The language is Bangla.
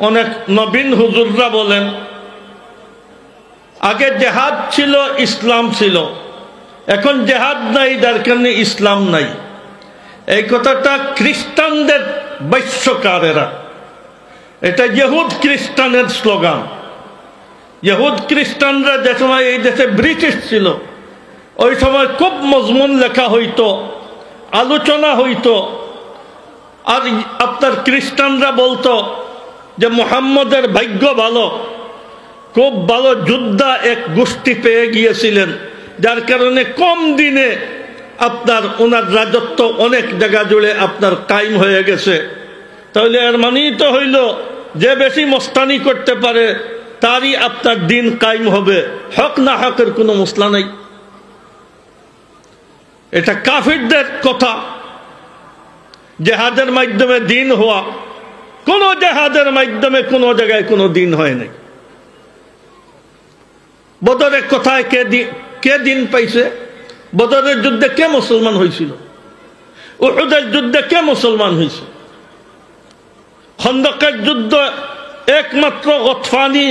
অনেক নবীন হুজুররা বলেন আগে জেহাদ ছিল, ইসলাম ছিল, এখন জেহাদ নাই, যার কারণে ইসলাম নাই। এই কথাটা খ্রিস্টানদের ভাষ্যকারেরা, এটা ইহুদ খ্রিস্টানের স্লোগান। ইহুদ খ্রিস্টানরা যে সময় এই দেশে ব্রিটিশ ছিল, ওই সময় খুব মজমুন লেখা হইতো, আলোচনা হইতো। আর আপনার খ্রিস্টানরা বলতো যে মুহাম্মদের ভাগ্য ভালো, খুব ভালো যোদ্ধা এক গোষ্ঠী পেয়ে গিয়েছিলেন, যার কারণে কম দিনে আপনার ওনার রাজত্ব অনেক জায়গা জুড়ে আপনার কায়েম হয়ে গেছে। তাহলে এর মানেই তো হইল যে বেশি মস্তানি করতে পারে তারই আপনার দিন কায়েম হবে, হক না হকের কোনো মসলা নাই। এটা কাফিরদের কথা। জেহাদের মাধ্যমে দিন হওয়া, কোন জেহাদের মাধ্যমে কোনো জায়গায় কোনো দিন হয় নাই। বদরের কথায় কে দিন পাইছে? বদরের যুদ্ধে কে মুসলমান হয়েছিল? উহুদের যুদ্ধে কে মুসলমান হয়েছে? খন্দকের যুদ্ধ একমাত্র গতফানি